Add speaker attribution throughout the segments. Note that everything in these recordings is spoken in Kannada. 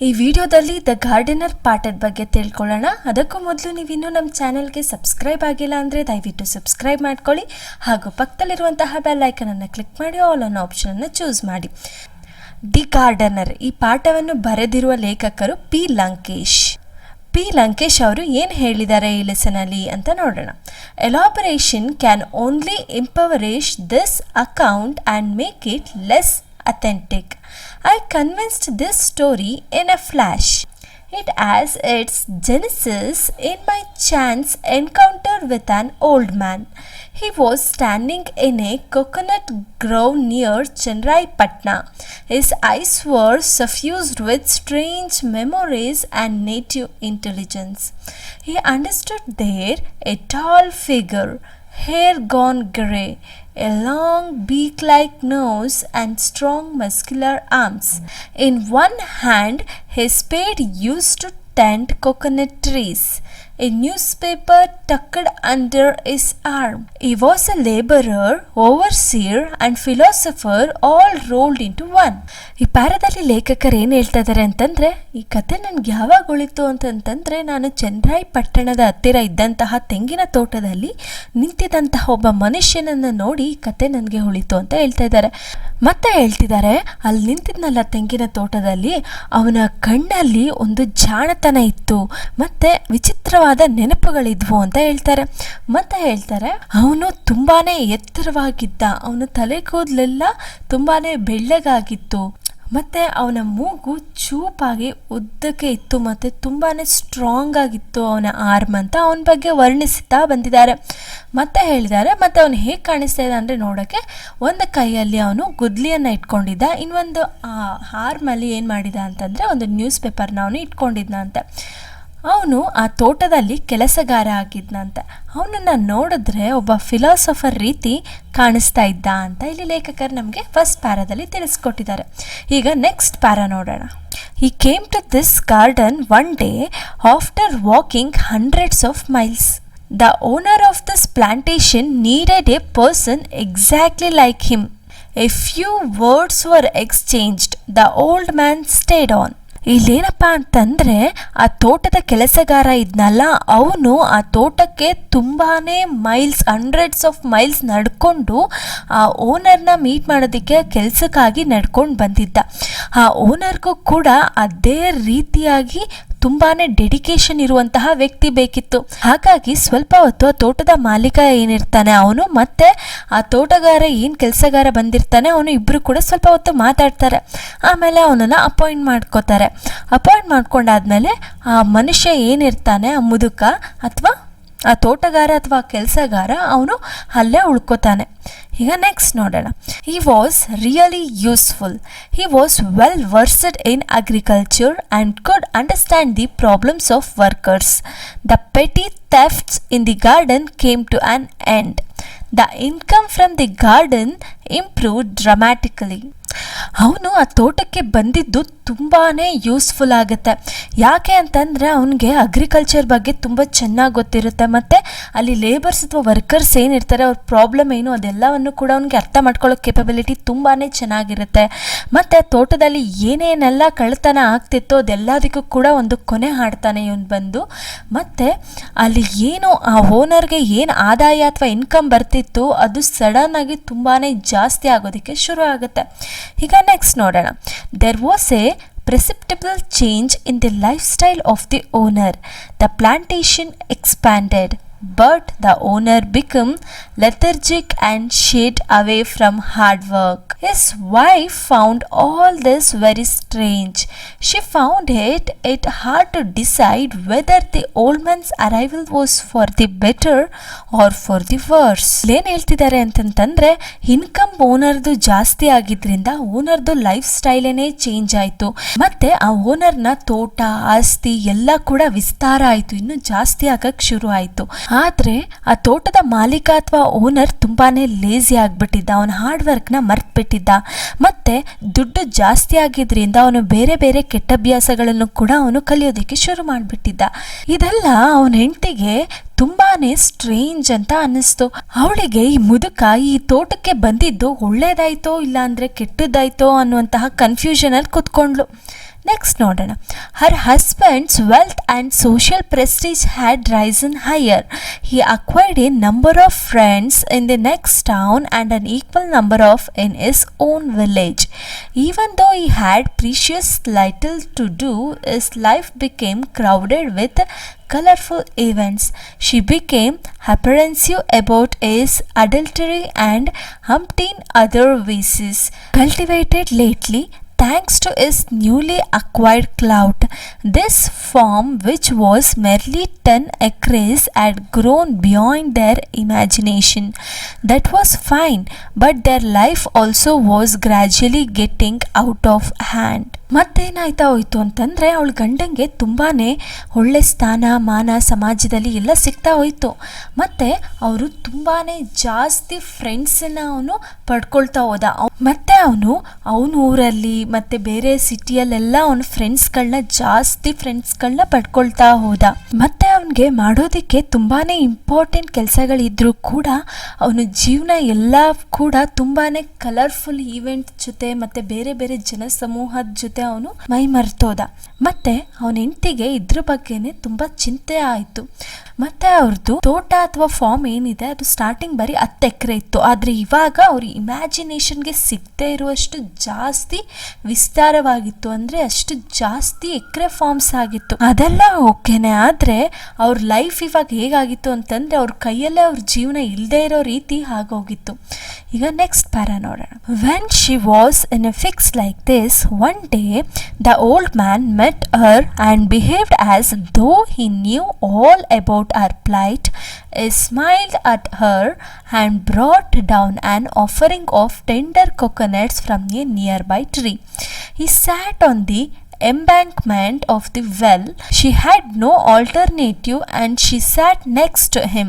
Speaker 1: ಈ ವಿಡಿಯೋದಲ್ಲಿ ದ ಗಾರ್ಡನರ್ ಪಾಠದ ಬಗ್ಗೆ ತಿಳ್ಕೊಳ್ಳೋಣ. ಅದಕ್ಕೂ ಮೊದಲು ನೀವಿನ್ನೂ ನಮ್ಮ ಚಾನೆಲ್ಗೆ ಸಬ್ಸ್ಕ್ರೈಬ್ ಆಗಿಲ್ಲ ಅಂದರೆ ದಯವಿಟ್ಟು ಸಬ್ಸ್ಕ್ರೈಬ್ ಮಾಡ್ಕೊಳ್ಳಿ ಹಾಗೂ ಪಕ್ಕದಲ್ಲಿರುವಂತಹ ಬೆಲ್ ಐಕನನ್ನು ಕ್ಲಿಕ್ ಮಾಡಿ ಆಲ್ ಅನ್ನೋ ಆಪ್ಷನನ್ನು ಚೂಸ್ ಮಾಡಿ. ದಿ ಗಾರ್ಡನರ್ ಈ ಪಾಠವನ್ನು ಬರೆದಿರುವ ಲೇಖಕರು ಪಿ ಲಂಕೇಶ್ ಅವರು ಏನು ಹೇಳಿದ್ದಾರೆ ಈ ಲೆಸನಲ್ಲಿ ಅಂತ ನೋಡೋಣ. Elaboration can only impoverish this account and make it less authentic. I convinced this story in a flash. It has its genesis in my chance encounter with an old man. He was standing in a coconut grove near Chennai. His eyes were suffused with strange memories and native intelligence. He understood there a tall figure, hair gone grey, a long beak-like nose and strong muscular arms. In one hand, his spade used to tend coconut trees. A newspaper tucked under his arm. He was a laborer, overseer and philosopher all rolled into one. ಈ ಪ್ಯಾರದಲ್ಲಿ ಲೇಖಕರು ಏನು ಹೇಳ್ತಾ ಇದ್ದಾರೆ ಅಂತಂದರೆ, ಈ ಕತೆ ನನಗೆ ಯಾವಾಗ ಉಳಿತು ಅಂತಂತಂದರೆ, ನಾನು ಚೆನ್ನೈ ಪಟ್ಟಣದ ಹತ್ತಿರ ಇದ್ದಂತಹ ತೆಂಗಿನ ತೋಟದಲ್ಲಿ ನಿಂತಿದ್ದಂತಹ ಒಬ್ಬ ಮನುಷ್ಯನನ್ನು ನೋಡಿ ಈ ಕತೆ ನನಗೆ ಉಳಿತು ಅಂತ ಹೇಳ್ತಾ ಇದ್ದಾರೆ. ಮತ್ತೆ ಹೇಳ್ತಿದ್ದಾರೆ, ಅಲ್ಲಿ ನಿಂತಿದ್ನಲ್ಲ ತೆಂಗಿನ ತೋಟದಲ್ಲಿ, ಅವನ ಕಣ್ಣಲ್ಲಿ ಒಂದು ಜಾಣತನ ಇತ್ತು ಮತ್ತು ವಿಚಿತ್ರವಾದ ನೆನಪುಗಳಿದ್ವು ಅಂತ ಹೇಳ್ತಾರೆ. ಮತ್ತೆ ಹೇಳ್ತಾರೆ, ಅವನು ತುಂಬಾನೇ ಎತ್ತರವಾಗಿದ್ದ, ಅವನ ತಲೆ ಕೂದಲೆಲ್ಲ ತುಂಬಾನೇ ಬೆಳ್ಳಗಾಗಿತ್ತು, ಮತ್ತು ಅವನ ಮೂಗು ಚೂಪಾಗಿ ಉದ್ದಕ್ಕೆ ಇತ್ತು ಮತ್ತು ತುಂಬಾ ಸ್ಟ್ರಾಂಗ್ ಆಗಿತ್ತು ಅವನ ಆರ್ಮ್ ಅಂತ ಅವನ ಬಗ್ಗೆ ವರ್ಣಿಸ್ತಾ ಬಂದಿದ್ದಾರೆ. ಮತ್ತೆ ಹೇಳಿದ್ದಾರೆ, ಮತ್ತು ಅವನು ಹೇಗೆ ಕಾಣಿಸ್ತಾ ಇದೆ ಅಂದರೆ, ನೋಡೋಕ್ಕೆ ಒಂದು ಕೈಯಲ್ಲಿ ಅವನು ಗುದ್ಲಿಯನ್ನು ಇಟ್ಕೊಂಡಿದ್ದ, ಇನ್ನೊಂದು ಆರ್ಮಲ್ಲಿ ಏನು ಮಾಡಿದ ಅಂತಂದರೆ ಒಂದು ನ್ಯೂಸ್ ಪೇಪರ್ನ ಅವನು ಇಟ್ಕೊಂಡಿದ್ದ ಅಂತ. ಅವನು ಆ ತೋಟದಲ್ಲಿ ಕೆಲಸಗಾರ ಆಗಿದ್ನಂತೆ. ಅವನನ್ನು ನೋಡಿದ್ರೆ ಒಬ್ಬ ಫಿಲಾಸಫರ್ ರೀತಿ ಕಾಣಿಸ್ತಾ ಇದ್ದ ಅಂತ ಇಲ್ಲಿ ಲೇಖಕರು ನಮಗೆ ಫಸ್ಟ್ ಪ್ಯಾರಾದಲ್ಲಿ ತಿಳಿಸ್ಕೊಟ್ಟಿದ್ದಾರೆ. ಈಗ ನೆಕ್ಸ್ಟ್ ಪ್ಯಾರಾ ನೋಡೋಣ. He came to this garden one day after walking hundreds of miles. The owner of this plantation needed a person exactly like him. A few words were exchanged. The old man stayed on. ಇಲ್ಲೇನಪ್ಪ ಅಂತಂದರೆ, ಆ ತೋಟದ ಕೆಲಸಗಾರ ಇದ್ನಲ್ಲ, ಅವನು ಆ ತೋಟಕ್ಕೆ ತುಂಬಾ ಹಂಡ್ರೆಡ್ಸ್ ಆಫ್ ಮೈಲ್ಸ್ ನಡ್ಕೊಂಡು ಆ ಓನರ್ನ ಮೀಟ್ ಮಾಡೋದಕ್ಕೆ ಕೆಲಸಕ್ಕಾಗಿ ನಡ್ಕೊಂಡು ಬಂದಿದ್ದ. ಆ ಓನರ್ಗೂ ಕೂಡ ಅದೇ ರೀತಿಯಾಗಿ ತುಂಬಾ ಡೆಡಿಕೇಶನ್ ಇರುವಂತಹ ವ್ಯಕ್ತಿ ಬೇಕಿತ್ತು. ಹಾಗಾಗಿ ಸ್ವಲ್ಪ ಹೊತ್ತು ಆ ತೋಟದ ಮಾಲೀಕ ಏನಿರ್ತಾನೆ ಅವನು ಮತ್ತು ಆ ತೋಟಗಾರ ಏನು ಕೆಲಸಗಾರ ಬಂದಿರ್ತಾನೆ ಅವನು ಇಬ್ಬರು ಕೂಡ ಸ್ವಲ್ಪ ಹೊತ್ತು ಮಾತಾಡ್ತಾರೆ. ಆಮೇಲೆ ಅವನನ್ನು ಅಪಾಯಿಂಟ್ ಮಾಡ್ಕೊಂಡಾದ್ಮೇಲೆ ಆ ಮನುಷ್ಯ ಏನಿರ್ತಾನೆ, ಆ ಮುದುಕ ಅಥವಾ ಆ ತೋಟಗಾರ ಅಥವಾ ಕೆಲಸಗಾರ ಅವನು ಅಲ್ಲೇ ಉಳ್ಕೋತಾನೆ. ಈಗ ನೆಕ್ಸ್ಟ್ ನೋಡೋಣ. He was really useful. He was well versed in agriculture and could understand the problems of workers. The petty thefts in the garden came to an end. The income from the garden improved dramatically. ಅವನು ಆ ತೋಟಕ್ಕೆ ಬಂದಿದ್ದು ತುಂಬಾ ಯೂಸ್ಫುಲ್ ಆಗುತ್ತೆ. ಯಾಕೆ ಅಂತಂದರೆ ಅವನಿಗೆ ಅಗ್ರಿಕಲ್ಚರ್ ಬಗ್ಗೆ ತುಂಬ ಚೆನ್ನಾಗಿ ಗೊತ್ತಿರುತ್ತೆ ಮತ್ತು ಅಲ್ಲಿ ಲೇಬರ್ಸ್ ಅಥವಾ ವರ್ಕರ್ಸ್ ಏನಿರ್ತಾರೆ ಅವ್ರ ಪ್ರಾಬ್ಲಮ್ ಏನು ಅದೆಲ್ಲವನ್ನು ಕೂಡ ಅವನಿಗೆ ಅರ್ಥ ಮಾಡ್ಕೊಳ್ಳೋ ಕೇಪಬಿಲಿಟಿ ತುಂಬಾ ಚೆನ್ನಾಗಿರುತ್ತೆ. ಮತ್ತು ತೋಟದಲ್ಲಿ ಏನೇನೆಲ್ಲ ಕಳ್ಳತನ ಆಗ್ತಿತ್ತೋ ಅದೆಲ್ಲದಕ್ಕೂ ಕೂಡ ಒಂದು ಕೊನೆ ಹಾಡ್ತಾನೆ ಇವನು ಬಂದು. ಮತ್ತು ಅಲ್ಲಿ ಏನು ಆ ಓನರ್ಗೆ ಏನು ಆದಾಯ ಅಥವಾ ಇನ್ಕಮ್ ಬರ್ತಿತ್ತು ಅದು ಸಡನ್ನಾಗಿ ತುಂಬಾ ಜಾಸ್ತಿ ಆಗೋದಕ್ಕೆ ಶುರು ಆಗುತ್ತೆ. ಈಗ ನೆಕ್ಸ್ಟ್ ನೋಡೋಣ. There was a perceptible change in the lifestyle of the owner. The plantation expanded, but the owner became lethargic and shied away from hard work. His wife found all this very strange. She found it hard to decide whether the old man's arrival was for the better or for the worse. ಏನು ಹೇಳ್ತಿದ್ದಾರೆ ಅಂತಂತಂದರೆ, ಇನ್ಕಮ್ ಓನರ್ದು ಜಾಸ್ತಿ ಆಗಿದ್ದರಿಂದ ಓನರ್ದು ಲೈಫ್ ಸ್ಟೈಲೇನೇ ಚೇಂಜ್ ಆಯಿತು. ಮತ್ತು ಆ ಓನರ್ನ ತೋಟ ಆಸ್ತಿ ಎಲ್ಲ ಕೂಡ ವಿಸ್ತಾರ ಆಯಿತು, ಇನ್ನೂ ಜಾಸ್ತಿ ಆಗಕ್ಕೆ ಶುರು ಆಯಿತು. ಆದರೆ ಆ ತೋಟದ ಮಾಲೀಕ ಅಥವಾ ಓನರ್ ತುಂಬಾ ಲೇಸಿ ಆಗಿಬಿಟ್ಟಿದ್ದ, ಅವನ ಹಾರ್ಡ್ ವರ್ಕ್ನ ಮರ್ತ್ಬಿಟ್ಟಿದ್ದ. ಮತ್ತು ದುಡ್ಡು ಜಾಸ್ತಿ ಆಗಿದ್ದರಿಂದ ಅವನು ಬೇರೆ ಬೇರೆ ಕೆಟ್ಟ ಅಭ್ಯಾಸಗಳನ್ನು ಕೂಡ ಅವನು ಕಲಿಯೋದಕ್ಕೆ ಶುರು ಮಾಡಿಬಿಟ್ಟಿದ್ದ. ಇದೆಲ್ಲ ಅವನ ಹೆಂಡತಿಗೆ ತುಂಬಾ ಸ್ಟ್ರೇಂಜ್ ಅಂತ ಅನ್ನಿಸ್ತು. ಅವಳಿಗೆ ಈ ಮುದುಕ ಈ ತೋಟಕ್ಕೆ ಬಂದಿದ್ದು ಒಳ್ಳೇದಾಯ್ತೋ ಇಲ್ಲ ಅಂದರೆ ಕೆಟ್ಟದ್ದಾಯ್ತೋ ಅನ್ನುವಂತಹ ಕನ್ಫ್ಯೂಷನಲ್ಲಿ ಕೂತ್ಕೊಂಡ್ಳು. ನೆಕ್ಸ್ಟ್ ನೋಡೋಣ. Her husband's wealth and social prestige had risen higher. He acquired a number of friends in the next town and an equal number of in his own village. Even though he had precious little to do, his life became crowded with colorful events. She became apprehensive about his adultery and umpteen other vices cultivated lately thanks to his newly acquired clout. This farm, which was merely 10 acres, had grown beyond their imagination. That was fine, but their life also was gradually getting out of hand. ಮತ್ತೇನಾಯ್ತಾ ಹೋಯ್ತು ಅಂತಂದರೆ ಅವಳ ಗಂಡಂಗೆ ತುಂಬಾ ಒಳ್ಳೆ ಸ್ಥಾನ ಮಾನ ಸಮಾಜದಲ್ಲಿ ಎಲ್ಲ ಸಿಗ್ತಾ ಹೋಯ್ತು. ಮತ್ತು ಅವರು ತುಂಬಾ ಜಾಸ್ತಿ ಫ್ರೆಂಡ್ಸನ್ನು ಅವನು ಪಡ್ಕೊಳ್ತಾ ಹೋದ. ಮತ್ತು ಅವನ ಊರಲ್ಲಿ ಮತ್ತು ಬೇರೆ ಸಿಟಿಯಲ್ಲೆಲ್ಲ ಅವನ ಫ್ರೆಂಡ್ಸ್ಗಳನ್ನ ಪಡ್ಕೊಳ್ತಾ ಹೋದ. ಮತ್ತು ಅವನಿಗೆ ಮಾಡೋದಕ್ಕೆ ತುಂಬಾ ಇಂಪಾರ್ಟೆಂಟ್ ಕೆಲಸಗಳಿದ್ರೂ ಕೂಡ ಅವನ ಜೀವನ ಎಲ್ಲ ಕೂಡ ತುಂಬಾ ಕಲರ್ಫುಲ್ ಈವೆಂಟ್ ಜೊತೆ ಮತ್ತು ಬೇರೆ ಬೇರೆ ಜನಸಮೂಹದ ಜೊತೆ ಅವನು ಮೈ ಮರ್ತೋದ. ಮತ್ತೆ ಅವನ ಹೆಂಡತಿಗೆ ಇದ್ರ ಬಗ್ಗೆನೆ ತುಂಬಾ ಚಿಂತೆ ಆಯಿತು. ಮತ್ತೆ ಅವ್ರದ್ದು ತೋಟ ಅಥವಾ ಫಾರ್ಮ್ ಏನಿದೆ ಅದು ಸ್ಟಾರ್ಟಿಂಗ್ ಬರೀ 10 ಎಕರೆ ಇತ್ತು. ಆದರೆ ಇವಾಗ ಅವ್ರ ಇಮ್ಯಾಜಿನೇಷನ್ಗೆ ಸಿಗದೆ ಇರುವಷ್ಟು ಜಾಸ್ತಿ ವಿಸ್ತಾರವಾಗಿತ್ತು. ಅಂದರೆ ಅಷ್ಟು ಜಾಸ್ತಿ ಎಕರೆ ಫಾರ್ಮ್ಸ್ ಆಗಿತ್ತು. ಅದೆಲ್ಲ ಓಕೆನೆ, ಆದರೆ ಅವ್ರ ಲೈಫ್ ಇವಾಗ ಹೇಗಾಗಿತ್ತು ಅಂತಂದರೆ ಅವ್ರ ಕೈಯಲ್ಲೇ ಅವ್ರ ಜೀವನ ಇಲ್ಲದೆ ಇರೋ ರೀತಿ ಆಗೋಗಿತ್ತು. ಈಗ ನೆಕ್ಸ್ಟ್ ಪ್ಯಾರಾ ನೋಡೋಣ. When she was in a fix like this, one day the old man met her and behaved as though he knew all about her plight. He smiled at her and brought down an offering of tender coconuts from a nearby tree. He sat on the embankment of the well. She had no alternative and she sat next to him.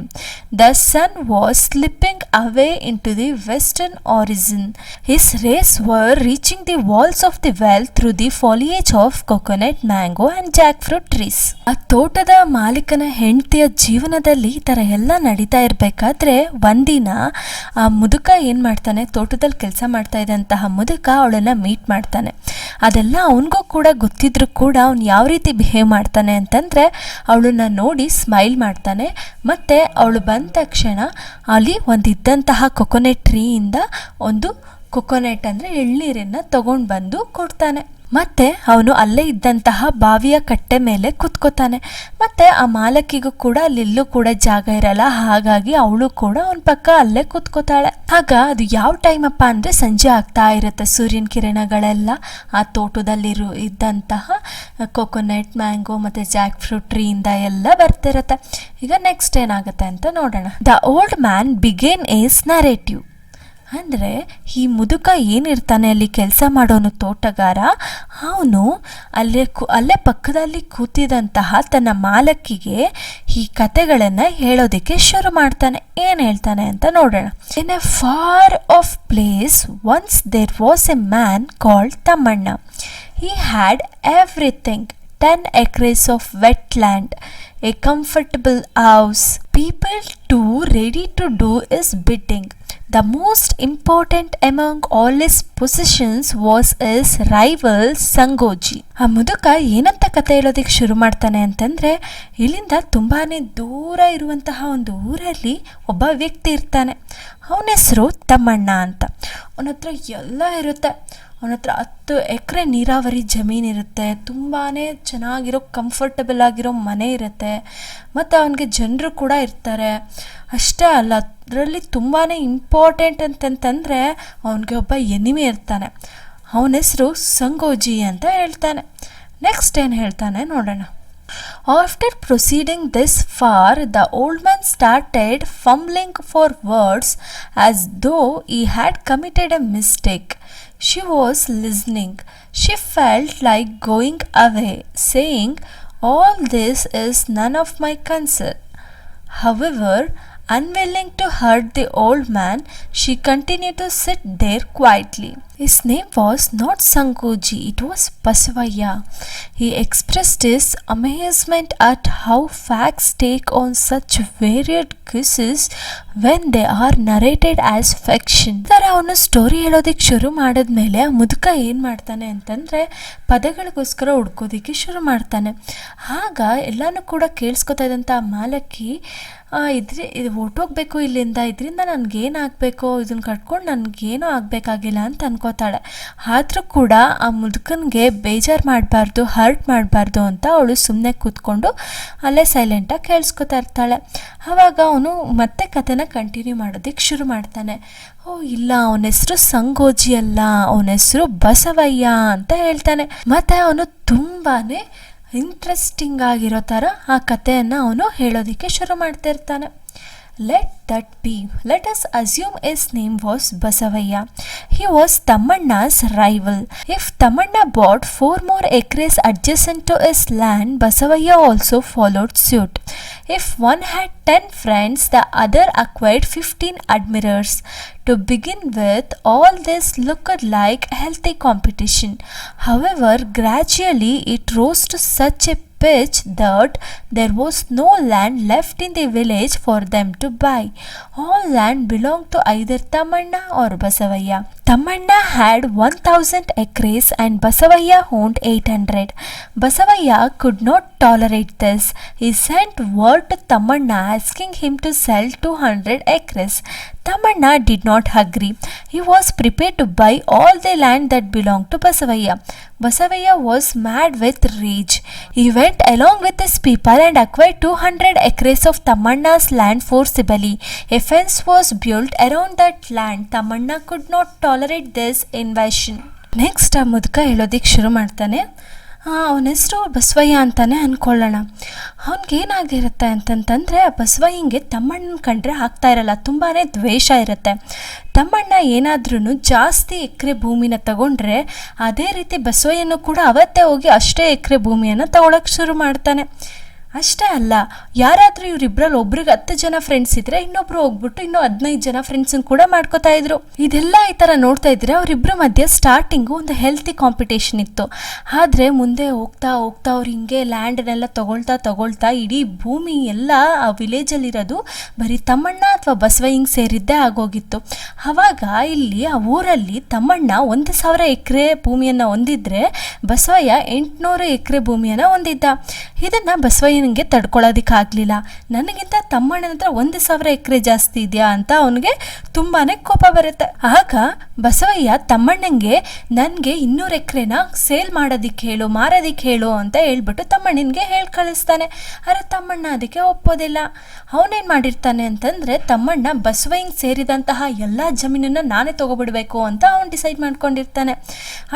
Speaker 1: The sun was slipping away into the western horizon. His rays were reaching the walls of the well through the foliage of coconut, mango and jackfruit trees. ಆ ತೋಟದ ಮಾಲೀಕನ ಹೆಂಡತಿಯ ಜೀವನದಲ್ಲಿ ಈ ಥರ ಎಲ್ಲ ನಡೀತಾ ಇರಬೇಕಾದ್ರೆ ಒಂದಿನ ಆ ಮುದುಕ ಏನು ಮಾಡ್ತಾನೆ, ತೋಟದಲ್ಲಿ ಕೆಲಸ ಮಾಡ್ತಾ ಇದ್ದಂತಹ ಮುದುಕ ಅವಳನ್ನು ಮೀಟ್ ಮಾಡ್ತಾನೆ. ಅದೆಲ್ಲ ಅವನಿಗೂ ಕೂಡ ಗೊತ್ತಿದ್ರು ಕೂಡ ಅವ್ನು ಯಾವ ರೀತಿ ಬಿಹೇವ್ ಮಾಡ್ತಾನೆ ಅಂತಂದರೆ ಅವಳನ್ನ ನೋಡಿ ಸ್ಮೈಲ್ ಮಾಡ್ತಾನೆ. ಮತ್ತು ಅವಳು ಬಂದ ತಕ್ಷಣ ಅಲ್ಲಿ ಒಂದಿದ್ದಂತಹ ಕೊಕೊನೆಟ್ ಟ್ರೀಯಿಂದ ಒಂದು ಕೊಕೊನೆಟ್ ಅಂದರೆ ಎಳ್ನೀರನ್ನು ತಗೊಂಡು ಬಂದು ಕೊಡ್ತಾನೆ. ಮತ್ತು ಅವನು ಅಲ್ಲೇ ಇದ್ದಂತಹ ಬಾವಿಯ ಕಟ್ಟೆ ಮೇಲೆ ಕುತ್ಕೋತಾನೆ. ಮತ್ತು ಆ ಮಾಲಕಿಗೂ ಕೂಡ ಅಲ್ಲೆಲ್ಲೂ ಕೂಡ ಜಾಗ ಇರಲ್ಲ, ಹಾಗಾಗಿ ಅವಳು ಕೂಡ ಅವನ ಪಕ್ಕ ಅಲ್ಲೇ ಕುತ್ಕೋತಾಳೆ. ಆಗ ಅದು ಯಾವ ಟೈಮಪ್ಪ ಅಂದರೆ ಸಂಜೆ ಆಗ್ತಾ ಇರುತ್ತೆ. ಸೂರ್ಯನ ಕಿರಣಗಳೆಲ್ಲ ಆ ತೋಟದಲ್ಲಿರೋ ಇದ್ದಂತಹ ಕೊಕೊನೆಟ್, ಮ್ಯಾಂಗೋ ಮತ್ತು ಜಾಕ್ ಫ್ರೂಟ್ ಟ್ರೀಯಿಂದ ಎಲ್ಲ ಬರ್ತಿರತ್ತೆ. ಈಗ ನೆಕ್ಸ್ಟ್ ಏನಾಗುತ್ತೆ ಅಂತ ನೋಡೋಣ. The old man began as narrative. ಅಂದರೆ ಈ ಮುದುಕ ಏನಿರ್ತಾನೆ ಅಲ್ಲಿ ಕೆಲಸ ಮಾಡೋನು ತೋಟಗಾರ, ಅವನು ಅಲ್ಲೇ ಪಕ್ಕದಲ್ಲಿ ಕೂತಿದಂತಹ ತನ್ನ ಮಾಲಕಿಗೆ ಈ ಕತೆಗಳನ್ನು ಹೇಳೋದಕ್ಕೆ ಶುರು ಮಾಡ್ತಾನೆ. ಏನು ಹೇಳ್ತಾನೆ ಅಂತ ನೋಡೋಣ. In a far off place once there was a man called Tammanna. He had everything, 10 acres of wetland, a comfortable house, people too ready to do his bidding. The most important among all his possessions was his rival ಸಂಗೋಜಿ. ಆ ಮುದುಕ ಏನಂತ ಕತೆ ಹೇಳೋದಕ್ಕೆ ಶುರು ಮಾಡ್ತಾನೆ ಅಂತಂದರೆ, ಇಲ್ಲಿಂದ ತುಂಬಾ ದೂರ ಇರುವಂತಹ ಒಂದು ಊರಲ್ಲಿ ಒಬ್ಬ ವ್ಯಕ್ತಿ ಇರ್ತಾನೆ. ಅವನ ಹೆಸರು ತಮ್ಮಣ್ಣ ಅಂತ. ಅವನ ಹತ್ರ ಎಲ್ಲ ಇರುತ್ತೆ. ಅವನ ಹತ್ರ 10 ಎಕರೆ ನೀರಾವರಿ ಜಮೀನಿರುತ್ತೆ, ತುಂಬಾ ಚೆನ್ನಾಗಿರೋ ಕಂಫರ್ಟಬಲ್ ಆಗಿರೋ ಮನೆ ಇರುತ್ತೆ, ಮತ್ತು ಅವನಿಗೆ ಜನರು ಕೂಡ ಇರ್ತಾರೆ. ಅಷ್ಟೇ ಅಲ್ಲ, ಅದರಲ್ಲಿ ತುಂಬಾ ಇಂಪಾರ್ಟೆಂಟ್ ಅಂತಂತಂದರೆ ಅವನಿಗೆ ಒಬ್ಬ ಎನಿಮಿ ಇರ್ತಾನೆ. ಅವನ ಹೆಸರು ಸಂಗೋಜಿ ಅಂತ ಹೇಳ್ತಾನೆ. ನೆಕ್ಸ್ಟ್ ಏನು ಹೇಳ್ತಾನೆ ನೋಡೋಣ. After proceeding this far, the old man started fumbling for words as though he had committed a mistake. She was listening. She felt like going away, saying, "All this is none of my concern." However, unwilling to hurt the old man, she continued to sit there quietly. His name was not Sangoji, it was Basavaya. He expressed his amazement at how facts take on such varied guises when they are narrated as fiction. ಥರ ಅವನು ಸ್ಟೋರಿ ಹೇಳೋದಕ್ಕೆ ಶುರು ಮಾಡಿದ್ಮೇಲೆ ಆ ಮುದುಕ ಏನು ಮಾಡ್ತಾನೆ ಅಂತಂದರೆ ಪದಗಳಿಗೋಸ್ಕರ ಹುಡ್ಕೋದಕ್ಕೆ ಶುರು ಮಾಡ್ತಾನೆ. ಆಗ ಎಲ್ಲನೂ ಕೂಡ ಕೇಳಿಸ್ಕೊತಾ ಇದ್ದಂಥ ಮಾಲಕಿ ಇದು ಹೊರ್ಟೋಗ್ಬೇಕು ಇಲ್ಲಿಂದ, ಇದರಿಂದ ನನಗೇನಾಗಬೇಕು, ಇದನ್ನು ಕಟ್ಕೊಂಡು ನನಗೇನೂ ಆಗಬೇಕಾಗಿಲ್ಲ ಅಂತ ಅನ್ಕೋತಾಳೆ. ಆದರೂ ಕೂಡ ಆ ಮುದುಕನಿಗೆ ಬೇಜಾರು ಮಾಡಬಾರ್ದು, ಹರ್ಟ್ ಮಾಡಬಾರ್ದು ಅಂತ ಅವಳು ಸುಮ್ಮನೆ ಕೂತ್ಕೊಂಡು ಅಲ್ಲೇ ಸೈಲೆಂಟಾಗಿ ಕೇಳಿಸ್ಕೊತಾ ಇರ್ತಾಳೆ. ಆವಾಗ ಅವನು ಮತ್ತೆ ಕಥೆನ ಕಂಟಿನ್ಯೂ ಮಾಡೋದಕ್ಕೆ ಶುರು ಮಾಡ್ತಾನೆ. ಇಲ್ಲ, ಅವನ ಹೆಸರು ಸಂಗೋಜಿ ಅಲ್ಲ, ಅವನ ಹೆಸರು ಬಸವಯ್ಯ ಅಂತ ಹೇಳ್ತಾನೆ. ಮತ್ತು ಅವನು ತುಂಬಾ ಇಂಟ್ರೆಸ್ಟಿಂಗ್ ಆಗಿರೋ ಥರ ಆ ಕಥೆಯನ್ನು ಅವನು ಹೇಳೋದಕ್ಕೆ ಶುರು ಮಾಡ್ತಾ ಇರ್ತಾನೆ. Let that be. Let us assume his name was Basavaya. He was Tammanna's rival. If Tamanna bought 4 more acres adjacent to his land, Basavaya also followed suit. If one had 10 friends, the other acquired 15 admirers. To begin with, all this looked like healthy competition. However, gradually it rose to such a pitch that there was no land left in the village for them to buy. All land belonged to either Tamanna or Basavaya. Tamanna had 1000 acres and Basavaya owned 800. Basavaya could not tolerate this. He sent word to Tamanna asking him to sell 200 acres. Tamanna did not agree. He was prepared to buy all the land that belonged to Basavaya. Basavaya was mad with rage. He went along with his people and acquired 200 acres of Tamanna's land forcibly. A fence was built around that land. Tamanna could not tolerate this invasion. Next ಆ ಮುದುಕ ಹೇಳೋದಿಕ್ಕೆ ಶುರು ಮಾಡ್ತಾನೆ. ಅವನ ಹೆಸರು ಬಸವಯ್ಯ ಅಂತಾನೆ ಅಂದ್ಕೊಳ್ಳೋಣ. ಅವನಿಗೇನಾಗಿರುತ್ತೆ ಅಂತಂತಂದರೆ, ಬಸವಯ್ಯಂಗೆ ತಮ್ಮಣ್ಣನ ಕಂಡ್ರೆ ಆಗ್ತಾ ಇರಲ್ಲ, ತುಂಬಾ ದ್ವೇಷ ಇರುತ್ತೆ. ತಮ್ಮಣ್ಣ ಏನಾದ್ರೂ ಜಾಸ್ತಿ ಎಕರೆ ಭೂಮಿನ ತಗೊಂಡ್ರೆ ಅದೇ ರೀತಿ ಬಸವಯ್ಯನೂ ಕೂಡ ಅವತ್ತೇ ಹೋಗಿ ಅಷ್ಟೇ ಎಕರೆ ಭೂಮಿಯನ್ನು ತಗೊಳಕ್ಕೆ ಶುರು ಮಾಡ್ತಾನೆ. ಅಷ್ಟೇ ಅಲ್ಲ, ಯಾರಾದರೂ ಇವರಿಬ್ಬರಲ್ಲಿ ಒಬ್ರಿಗೆ 10 ಜನ ಫ್ರೆಂಡ್ಸ್ ಇದ್ರೆ ಇನ್ನೊಬ್ರು ಹೋಗ್ಬಿಟ್ಟು ಇನ್ನೂ 15 ಜನ ಫ್ರೆಂಡ್ಸನ್ನು ಕೂಡ ಮಾಡ್ಕೋತಾ ಇದ್ರು. ಇದೆಲ್ಲ ಈ ಥರ ನೋಡ್ತಾ ಇದ್ರೆ ಅವರಿಬ್ಬರ ಮಧ್ಯೆ ಸ್ಟಾರ್ಟಿಂಗು ಒಂದು ಹೆಲ್ತಿ ಕಾಂಪಿಟೇಷನ್ ಇತ್ತು. ಆದರೆ ಮುಂದೆ ಹೋಗ್ತಾ ಹೋಗ್ತಾ ಅವ್ರು ಹಿಂಗೆ ಲ್ಯಾಂಡನ್ನೆಲ್ಲ ತಗೊಳ್ತಾ ಇಡೀ ಭೂಮಿ ಎಲ್ಲ ಆ ವಿಲೇಜಲ್ಲಿರೋದು ಬರೀ ತಮ್ಮಣ್ಣ ಅಥವಾ ಬಸವಯ್ಯಂಗೆ ಸೇರಿದ್ದೇ ಆಗೋಗಿತ್ತು. ಆವಾಗ ಇಲ್ಲಿ ಆ ಊರಲ್ಲಿ ತಮ್ಮಣ್ಣ 1000 ಎಕರೆ ಭೂಮಿಯನ್ನು ಹೊಂದಿದ್ರೆ ಬಸವಯ್ಯ 800 ಎಕರೆ ಭೂಮಿಯನ್ನು ಹೊಂದಿದ್ದ. ಇದನ್ನು ಬಸವಯ್ಯ ನನಗೆ ತಡ್ಕೊಳ್ಳೋದಕ್ಕಾಗಲಿಲ್ಲ. ನನಗಿಂತ ತಮ್ಮಣ್ಣನ ಹತ್ರ 1000 ಎಕರೆ ಜಾಸ್ತಿ ಇದೆಯಾ ಅಂತ ಅವನಿಗೆ ತುಂಬಾ ಕೋಪ ಬರುತ್ತೆ. ಆಗ ಬಸವಯ್ಯ ತಮ್ಮಣ್ಣಂಗೆ ನನಗೆ 200 ಎಕರೆನ ಸೇಲ್ ಮಾಡೋದಿಕ್ಕೆ ಹೇಳು, ಮಾರೋದಿಕ್ಕೆ ಹೇಳು ಅಂತ ಹೇಳ್ಬಿಟ್ಟು ತಮ್ಮಣ್ಣನಿಗೆ ಹೇಳಿ ಕಳಿಸ್ತಾನೆ. ಆದರೆ ತಮ್ಮಣ್ಣ ಅದಕ್ಕೆ ಒಪ್ಪೋದಿಲ್ಲ. ಅವನೇನು ಮಾಡಿರ್ತಾನೆ ಅಂತಂದರೆ, ತಮ್ಮಣ್ಣ ಬಸವಯ್ಯಂಗೆ ಸೇರಿದಂತಹ ಎಲ್ಲ ಜಮೀನನ್ನು ನಾನೇ ತೊಗೊಬಿಡ್ಬೇಕು ಅಂತ ಅವನು ಡಿಸೈಡ್ ಮಾಡ್ಕೊಂಡಿರ್ತಾನೆ.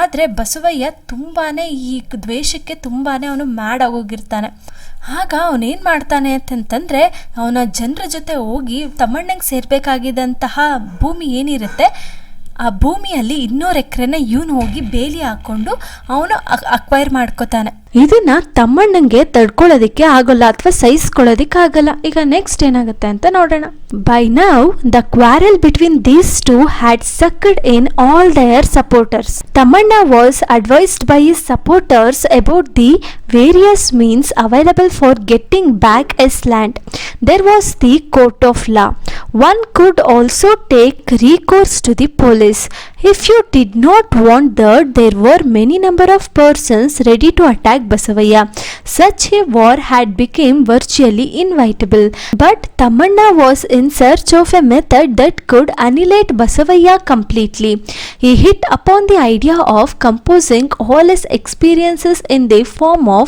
Speaker 1: ಆದರೆ ಬಸವಯ್ಯ ತುಂಬಾ ಈ ದ್ವೇಷಕ್ಕೆ ತುಂಬಾ ಅವನು ಮ್ಯಾಡ್ ಆಗೋಗಿರ್ತಾನೆ. ಆಗ ಅವನೇನು ಮಾಡ್ತಾನೆ ಅಂತಂತಂದರೆ, ಅವನ ಜನರ ಜೊತೆ ಹೋಗಿ ತಮ್ಮಣ್ಣಂಗೆ ಸೇರಬೇಕಾಗಿದ್ದಂತಹ ಭೂಮಿ ಏನಿರುತ್ತೆ ಆ ಭೂಮಿಯಲ್ಲಿ 200 ಎಕರೆನ ಇವನು ಹೋಗಿ ಬೇಲಿ ಹಾಕ್ಕೊಂಡು ಅವನು ಅಕ್ವೈರ್ ಮಾಡ್ಕೋತಾನೆ. ಇದನ್ನ ತಮ್ಮಣ್ಣಂಗೆ ತಡ್ಕೊಳ್ಳೋದಕ್ಕೆ ಆಗೋಲ್ಲ ಅಥವಾ ಸಹಿಸ್ಕೊಳ್ಳೋದಕ್ಕೆ ಆಗಲ್ಲ. ಈಗ ನೆಕ್ಸ್ಟ್ ಏನಾಗುತ್ತೆ ಅಂತ ನೋಡೋಣ. By now the quarrel between these two had sucked in all their supporters. Thammanna was advised by his supporters about the various means available for getting back his land. There was the court of law. One could also take recourse to the police. If you did not want that, there were many number of persons ready to attack Basavaya. Such a war had become virtually inevitable. But Tamanna was in search of a method that could annihilate Basavaya completely. He hit upon the idea of composing all his experiences in the form of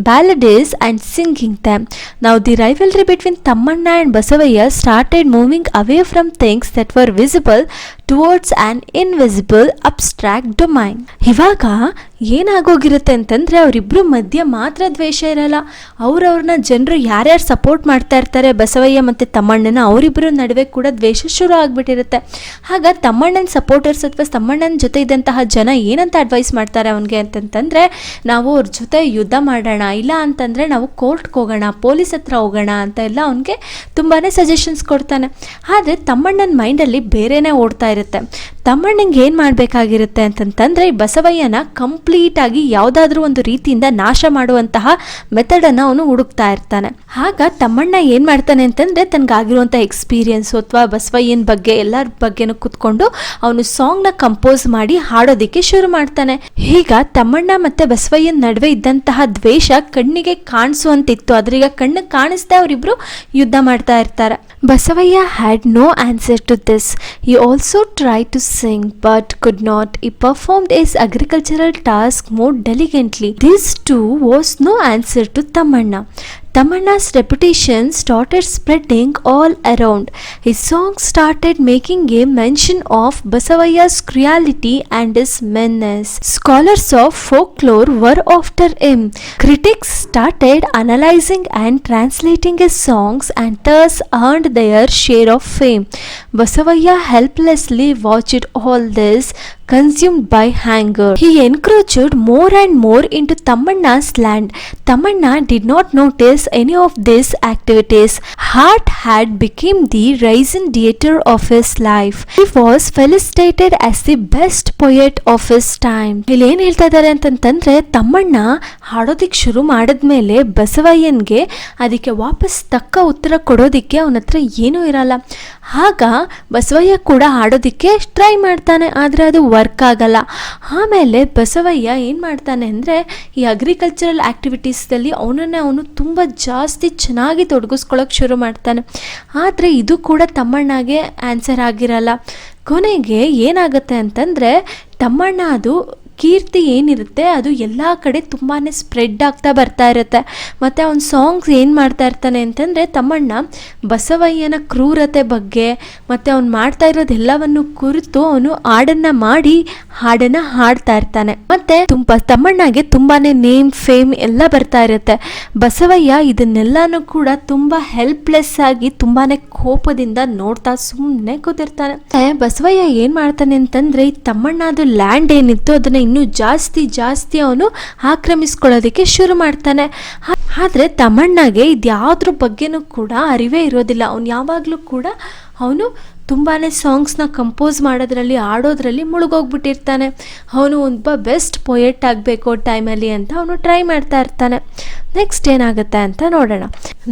Speaker 1: ballades and singing them. Now the rivalry between Tamanna and Basavaya started moving away from things that were visible towards an invisible abstract domain. ಇವಾಗ ಏನಾಗೋಗಿರುತ್ತೆ ಅಂತಂದರೆ ಅವರಿಬ್ಬರು ಮಧ್ಯ ಮಾತ್ರ ದ್ವೇಷ ಇರಲ್ಲ, ಅವ್ರವ್ರನ್ನ ಜನರು ಯಾರ್ಯಾರು ಸಪೋರ್ಟ್ ಮಾಡ್ತಾ ಇರ್ತಾರೆ ಬಸವಯ್ಯ ಮತ್ತು ತಮ್ಮಣ್ಣನ ಅವರಿಬ್ಬರ ನಡುವೆ ಕೂಡ ದ್ವೇಷ ಶುರು ಆಗಿಬಿಟ್ಟಿರುತ್ತೆ. ಆಗ ತಮ್ಮಣ್ಣನ ಸಪೋರ್ಟರ್ಸ್ ಅಥವಾ ತಮ್ಮಣ್ಣನ ಜೊತೆ ಇದ್ದಂತಹ ಜನ ಏನಂತ ಅಡ್ವೈಸ್ ಮಾಡ್ತಾರೆ ಅವನಿಗೆ ಅಂತಂತಂದರೆ, ನಾವು ಅವ್ರ ಜೊತೆ ಯುದ್ಧ ಮಾಡೋಣ, ಇಲ್ಲ ಅಂತಂದರೆ ನಾವು ಕೋರ್ಟ್ಗೆ ಹೋಗೋಣ, ಪೊಲೀಸ್ ಹತ್ರ ಹೋಗೋಣ ಅಂತ ಎಲ್ಲ ಅವನಿಗೆ ತುಂಬಾ ಸಜೆಷನ್ಸ್ ಕೊಡ್ತಾನೆ. ಆದರೆ ತಮ್ಮಣ್ಣನ ಮೈಂಡಲ್ಲಿ ಬೇರೆನೇ ಓಡ್ತಾ ಇರುತ್ತೆ. ತಮ್ಮಣ್ಣಂಗೆ ಏನು ಮಾಡಬೇಕಾಗಿರುತ್ತೆ ಅಂತಂತಂದರೆ ಈ ಬಸವಯ್ಯನ ಕಂಪ್ಲೀಟಾಗಿ ಯಾವುದಾದ್ರೂ ಒಂದು ರೀತಿಯಿಂದ ನಾಶ ಮಾಡುವಂತಹ ಮೆಥಡನ್ನು ಅವನು ಹುಡುಕ್ತಾ ಇರ್ತಾನೆ. ಆಗ ತಮ್ಮಣ್ಣ ಏನು ಮಾಡ್ತಾನೆ ಅಂತಂದರೆ ತನಗಾಗಿರುವಂಥ ಎಕ್ಸ್ಪೀರಿಯನ್ಸು ಅಥವಾ ಬಸವಯ್ಯನ ಬಗ್ಗೆ ಎಲ್ಲರ ಬಗ್ಗೆನೂ ಕೂತ್ಕೊಂಡು ಅವನು ಸಾಂಗ್ನ ಕಂಪೋಸ್ ಮಾಡಿ ಹಾಡೋದಕ್ಕೆ ಶುರು ಮಾಡ್ತಾನೆ. ಈಗ ತಮ್ಮಣ್ಣ ಮತ್ತು ಬಸವಯ್ಯನ ನಡುವೆ ಇದ್ದಂತಹ ದ್ವೇಷ ಕಣ್ಣಿಗೆ ಕಾಣಿಸುವಂತಿತ್ತು, ಅದ್ರೀಗ ಕಣ್ಣಿಗೆ ಕಾಣಿಸ್ದೆ ಅವರಿಬ್ಬರು ಯುದ್ಧ ಮಾಡ್ತಾ ಇರ್ತಾರೆ. Basavaya had no answer to this. He also tried to sing but could not. He performed his agricultural task more diligently. This too was no answer to Tamanna. Tamanna's reputation started spreading all around. His songs started making a mention of Basavaya's cruelty and his menace. Scholars of folklore were after him. Critics started analyzing and translating his songs and thus earned their share of fame. Basavaya helplessly watched all this, consumed by anger. He encroached more and more into Tamanna's land. Tamanna did not notice any of these activities. Heart had become the risen theatre of his life. He was felicitated as the best poet of his time. ಇಲ್ಲಿ ಏನು ಹೇಳ್ತಾ ಇದ್ದಾರೆ ಅಂತಂತಂದ್ರೆ, ತಮ್ಮಣ್ಣ ಹಾಡೋದಿಕ್ಕೆ ಶುರು ಮಾಡಿದ್ಮೇಲೆ ಬಸವಯ್ಯನ್ಗೆ ಅದಕ್ಕೆ ವಾಪಸ್ ತಕ್ಕ ಉತ್ತರ ಕೊಡೋದಿಕ್ಕೆ ಅವನ ಹತ್ರ ಏನೂ ಇರಲ್ಲ. ಆಗ ಬಸವಯ್ಯ ಕೂಡ ಹಾಡೋದಿಕ್ಕೆ ಟ್ರೈ ಮಾಡ್ತಾನೆ, ಆದರೆ ಅದು ವರ್ಕ್ ಆಗಲ್ಲ. ಆಮೇಲೆ ಬಸವಯ್ಯ ಏನು ಮಾಡ್ತಾನೆ ಅಂದರೆ ಈ ಅಗ್ರಿಕಲ್ಚರಲ್ ಆ್ಯಕ್ಟಿವಿಟೀಸ್ದಲ್ಲಿ ಅವನು ತುಂಬ ಜಾಸ್ತಿ ಚೆನ್ನಾಗಿ ತೊಡಗಿಸ್ಕೊಳ್ಳೋಕೆ ಶುರು ಮಾಡ್ತಾನೆ. ಆದರೆ ಇದು ಕೂಡ ತಮ್ಮಣ್ಣಗೆ ಆನ್ಸರ್ ಆಗಿರಲ್ಲ. ಕೊನೆಗೆ ಏನಾಗುತ್ತೆ ಅಂತಂದರೆ ತಮ್ಮಣ್ಣ ಅದು ಕೀರ್ತಿ ಏನಿರುತ್ತೆ ಅದು ಎಲ್ಲ ಕಡೆ ತುಂಬಾ ಸ್ಪ್ರೆಡ್ ಆಗ್ತಾ ಬರ್ತಾ ಇರುತ್ತೆ. ಮತ್ತು ಅವನ ಸಾಂಗ್ಸ್ ಏನು ಮಾಡ್ತಾ ಇರ್ತಾನೆ ಅಂತಂದರೆ ತಮ್ಮಣ್ಣ ಬಸವಯ್ಯನ ಕ್ರೂರತೆ ಬಗ್ಗೆ ಮತ್ತು ಅವ್ನು ಮಾಡ್ತಾ ಇರೋದೆಲ್ಲವನ್ನು ಕುರಿತು ಅವನು ಹಾಡನ್ನು ಹಾಡ್ತಾ ಇರ್ತಾನೆ. ಮತ್ತು ತಮ್ಮಣ್ಣಗೆ ತುಂಬಾ ನೇಮ್ ಫೇಮ್ ಎಲ್ಲ ಬರ್ತಾ ಇರುತ್ತೆ. ಬಸವಯ್ಯ ಇದನ್ನೆಲ್ಲನೂ ಕೂಡ ತುಂಬ ಹೆಲ್ಪ್ಲೆಸ್ ಆಗಿ ತುಂಬಾ ಕೋಪದಿಂದ ನೋಡ್ತಾ ಸುಮ್ಮನೆ ಕೂತಿರ್ತಾನೆ. ಬಸವಯ್ಯ ಏನು ಮಾಡ್ತಾನೆ ಅಂತಂದರೆ ಈ ತಮ್ಮಣ್ಣದು ಲ್ಯಾಂಡ್ ಏನಿತ್ತು ಅದನ್ನು ಇನ್ನೂ ಜಾಸ್ತಿ ಅವನು ಆಕ್ರಮಿಸ್ಕೊಳ್ಳೋದಕ್ಕೆ ಶುರು ಮಾಡ್ತಾನೆ. ಆದರೆ ತಮ್ಮಣ್ಣಗೆ ಇದ್ಯಾವ್ದ್ರ ಬಗ್ಗೆನೂ ಕೂಡ ಅರಿವೇ ಇರೋದಿಲ್ಲ. ಅವನು ಯಾವಾಗಲೂ ಕೂಡ ಅವನು ತುಂಬಾ ಸಾಂಗ್ಸ್ನ ಕಂಪೋಸ್ ಮಾಡೋದ್ರಲ್ಲಿ ಆಡೋದ್ರಲ್ಲಿ ಮುಳುಗೋಗ್ಬಿಟ್ಟಿರ್ತಾನೆ. ಅವನು ಒಬ್ಬ ಬೆಸ್ಟ್ ಪೊಯೆಟ್ ಆಗಬೇಕು ಟೈಮಲ್ಲಿ ಅಂತ ಅವನು ಟ್ರೈ ಮಾಡ್ತಾ ಇರ್ತಾನೆ. ನೆಕ್ಸ್ಟ್ ಏನಾಗುತ್ತೆ ಅಂತ ನೋಡೋಣ.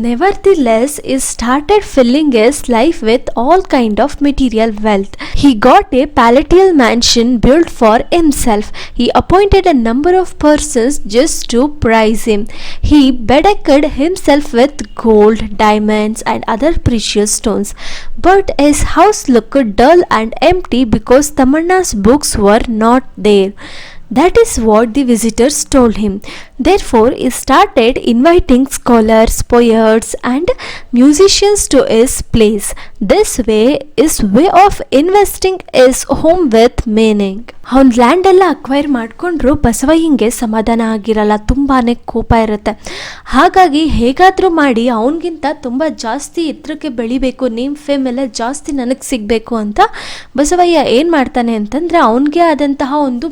Speaker 1: Nevertheless, he started filling his life with all kind of material wealth. He got a palatial mansion built for himself. He appointed a number of persons just to praise him. He bedecked himself with gold, diamonds and other precious stones. But his house looked dull and empty because Tamanna's books were not there. That is what the visitors told him. Therefore, he started inviting scholars, poets and musicians to his place. This way, his way of investing his home with meaning. ಅವನ ಲ್ಯಾಂಡ್ ಎಲ್ಲ ಅಕ್ವೈರ್ ಮಾಡಿಕೊಂಡ್ರು ಬಸವಯ್ಯಂಗೆ ಸಮಾಧಾನ ಆಗಿರಲ್ಲ, ತುಂಬಾ ಕೋಪ ಇರುತ್ತೆ. ಹಾಗಾಗಿ ಹೇಗಾದರೂ ಮಾಡಿ ಅವನಿಗಿಂತ ತುಂಬ ಜಾಸ್ತಿ ಎತ್ತರಕ್ಕೆ ಬೆಳಿಬೇಕು, ನೇಮ್ ಫೇಮ್ ಎಲ್ಲ ಜಾಸ್ತಿ ನನಗೆ ಸಿಗಬೇಕು ಅಂತ ಬಸವಯ್ಯ ಏನು ಮಾಡ್ತಾನೆ ಅಂತಂದರೆ ಅವನಿಗೆ ಆದಂತಹ ಒಂದು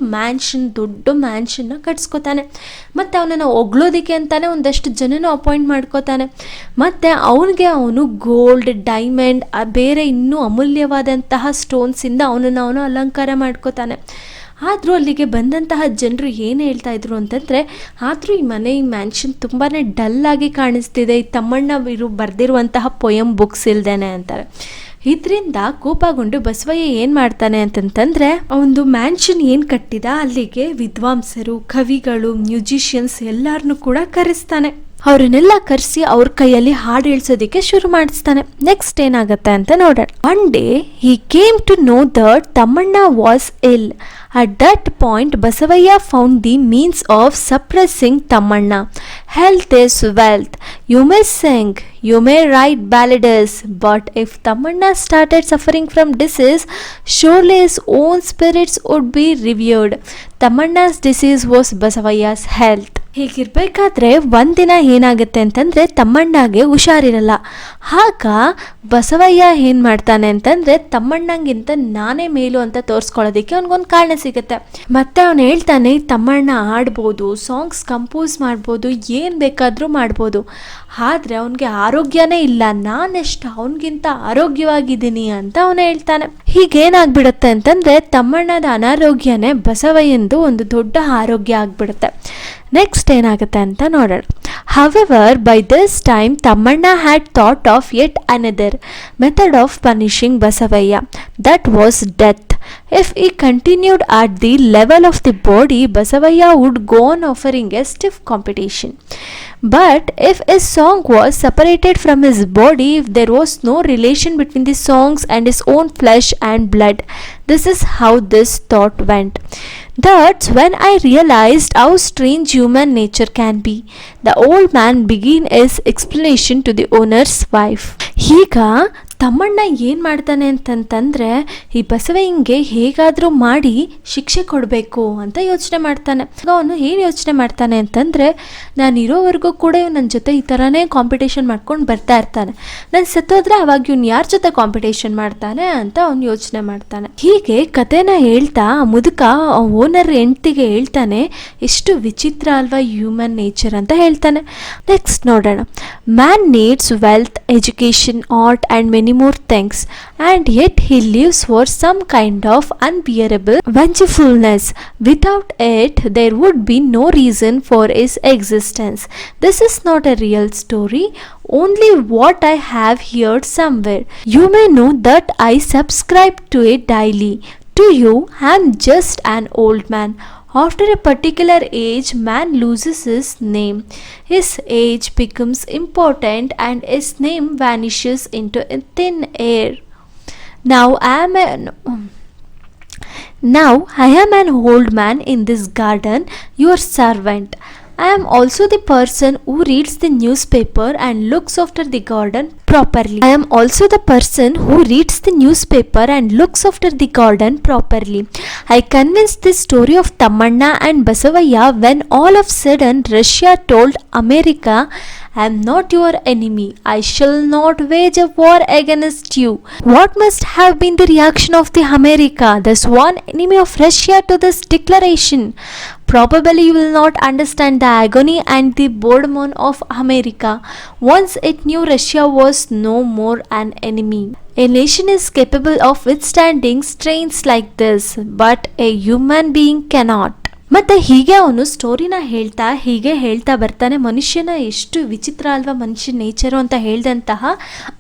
Speaker 1: ದೊಡ್ಡ ಮ್ಯಾನ್ಷನ್ನ ಕಟ್ಸ್ಕೊತಾನೆ. ಮತ್ತು ಅವನನ್ನು ಹೊಗಳೋದಕ್ಕೆ ಅಂತಾನೆ ಒಂದಷ್ಟು ಜನನೂ ಅಪಾಯಿಂಟ್ ಮಾಡ್ಕೋತಾನೆ. ಮತ್ತು ಅವನು ಗೋಲ್ಡ್, ಡೈಮಂಡ್, ಬೇರೆ ಇನ್ನೂ ಅಮೂಲ್ಯವಾದಂತಹ ಸ್ಟೋನ್ಸಿಂದ ಅವನು ಅಲಂಕಾರ ಮಾಡ್ಕೋತಾನೆ. ಆದರೂ ಅಲ್ಲಿಗೆ ಬಂದಂತಹ ಜನರು ಏನು ಹೇಳ್ತಾ ಇದ್ರು ಅಂತಂದರೆ, ಆದರೂ ಈ ಮ್ಯಾನ್ಷನ್ ತುಂಬಾ ಡಲ್ಲಾಗಿ ಕಾಣಿಸ್ತಿದೆ, ಈ ತಮ್ಮಣ್ಣ ಬರೆದಿರುವಂತಹ ಪೊಯಮ್ ಬುಕ್ಸ್ ಇಲ್ದೇನೆ ಅಂತಾರೆ. ಇದರಿಂದ ಕೋಪಗೊಂಡು ಬಸವಯ್ಯ ಏನು ಮಾಡ್ತಾನೆ ಅಂತಂತಂದರೆ ಒಂದು ಮ್ಯಾನ್ಷನ್ ಏನು ಕಟ್ಟಿದ ಅಲ್ಲಿಗೆ ವಿದ್ವಾಂಸರು, ಕವಿಗಳು, ಮ್ಯೂಸಿಷಿಯನ್ಸ್ ಎಲ್ಲರನ್ನೂ ಕೂಡ ಕರೆಸ್ತಾನೆ. ಅವರನ್ನೆಲ್ಲ ಕರೆಸಿ ಅವ್ರ ಕೈಯಲ್ಲಿ ಹಾಡು ಹೇಳ್ಸೋದಕ್ಕೆ ಶುರು ಮಾಡಿಸ್ತಾನೆ. ನೆಕ್ಸ್ಟ್ ಏನಾಗುತ್ತೆ ಅಂತ ನೋಡೋಣ. One day he came to know that Tammanna was ill. At that point, Basavaya found the means of suppressing Tamanna. Health is wealth. You may sing, you may write ballads, but if Tamanna started suffering from disease, surely his own spirits would be revered. Tamanna's disease was Basavaya's health. ಹೀಗಿರ್ಬೇಕಾದ್ರೆ ಒಂದಿನ ಏನಾಗುತ್ತೆ ಅಂತಂದರೆ ತಮ್ಮಣ್ಣಗೆ ಹುಷಾರಿರಲ್ಲ. ಆಗ ಬಸವಯ್ಯ ಏನು ಮಾಡ್ತಾನೆ ಅಂತಂದರೆ ತಮ್ಮಣ್ಣಂಗಿಂತ ನಾನೇ ಮೇಲು ಅಂತ ತೋರಿಸ್ಕೊಳ್ಳೋದಕ್ಕೆ ಅವನಿಗೊಂದು ಕಾರಣ ಸಿಗುತ್ತೆ. ಮತ್ತು ಅವನು ಹೇಳ್ತಾನೆ ತಮ್ಮಣ್ಣ ಆಡ್ಬೋದು, ಸಾಂಗ್ಸ್ ಕಂಪೋಸ್ ಮಾಡ್ಬೋದು, ಏನು ಬೇಕಾದರೂ ಮಾಡ್ಬೋದು, ಆದರೆ ಅವನಿಗೆ ಆರೋಗ್ಯನೇ ಇಲ್ಲ, ನಾನೆಷ್ಟು ಅವನಿಗಿಂತ ಆರೋಗ್ಯವಾಗಿದ್ದೀನಿ ಅಂತ ಅವನು ಹೇಳ್ತಾನೆ. ಹೀಗೇನಾಗ್ಬಿಡುತ್ತೆ ಅಂತಂದರೆ ತಮ್ಮಣ್ಣದ ಅನಾರೋಗ್ಯನೇ ಬಸವಯ್ಯಂದು ಒಂದು ದೊಡ್ಡ ಆರೋಗ್ಯ ಆಗಿಬಿಡುತ್ತೆ. ನೆಕ್ಸ್ಟ್ ಏನಾಗುತ್ತೆ ಅಂತ ನೋಡೋಣ. However, by this time, Tamanna had thought of yet another method of punishing Basavaya, that was death. If he continued at the level of the body, Basavaya would go on offering a stiff competition. But if his song was separated from his body, if there was no relation between the songs and his own flesh and blood, this is how this thought went. That's when I realized how strange human nature can be. The old man began his explanation to the owner's wife. ಈಗ ತಮ್ಮಣ್ಣ ಏನು ಮಾಡ್ತಾನೆ ಅಂತಂತಂದರೆ ಈ ಬಸವಯ್ಯಂಗೆ ಹೇಗಾದರೂ ಮಾಡಿ ಶಿಕ್ಷೆ ಕೊಡಬೇಕು ಅಂತ ಯೋಚನೆ ಮಾಡ್ತಾನೆ. ಅವನು ಏನು ಯೋಚನೆ ಮಾಡ್ತಾನೆ ಅಂತಂದರೆ, ನಾನು ಇರೋವರೆಗೂ ಕೂಡ ಇವ್ನು ನನ್ನ ಜೊತೆ ಈ ಥರನೇ ಕಾಂಪಿಟೇಷನ್ ಮಾಡ್ಕೊಂಡು ಬರ್ತಾ ಇರ್ತಾನೆ, ನಾನು ಸತ್ತೋದ್ರೆ ಅವಾಗ ಇವ್ನು ಯಾರ ಜೊತೆ ಕಾಂಪಿಟೇಷನ್ ಮಾಡ್ತಾನೆ ಅಂತ ಅವನು ಯೋಚನೆ ಮಾಡ್ತಾನೆ. ಹೀಗೆ ಕಥೆನ ಹೇಳ್ತಾ ಮುದುಕ ಓನರ್ ಹೆಂಡ್ತಿಗೆ ಹೇಳ್ತಾನೆ, ಎಷ್ಟು ವಿಚಿತ್ರ ಅಲ್ವಾ ಹ್ಯೂಮನ್ ನೇಚರ್ ಅಂತ ಹೇಳ್ತಾನೆ. ನೆಕ್ಸ್ಟ್ ನೋಡೋಣ. Man needs wealth, education, art and many more things, and yet he lives for some kind of unbearable vengefulness. Without it there would be no reason for his existence. This is not a real story, only what I have heard somewhere. You may know that I subscribe to it daily. To you I am just an old man. After a particular age, man loses his name. His age becomes important and his name vanishes into thin air. Now I am an old man in this garden, your servant. I am also the person who reads the newspaper and looks after the garden properly. I convinced this story of Tamanna and Basavaya when all of a sudden Russia told America, I am not your enemy. I shall not wage a war against you. What must have been the reaction of the America, the sworn enemy of Russia, to this declaration? Probably you will not understand the agony and the boredom of America once it knew Russia was no more an enemy. A nation is capable of withstanding strains like this, but a human being cannot. ಮತ್ತು ಹೀಗೆ ಅವನು ಸ್ಟೋರಿನ ಹೇಳ್ತಾ ಬರ್ತಾನೆ. ಮನುಷ್ಯನ ಎಷ್ಟು ವಿಚಿತ್ರ ಅಲ್ವಾ ಮನುಷ್ಯನ ನೇಚರು ಅಂತ ಹೇಳಿದಂತಹ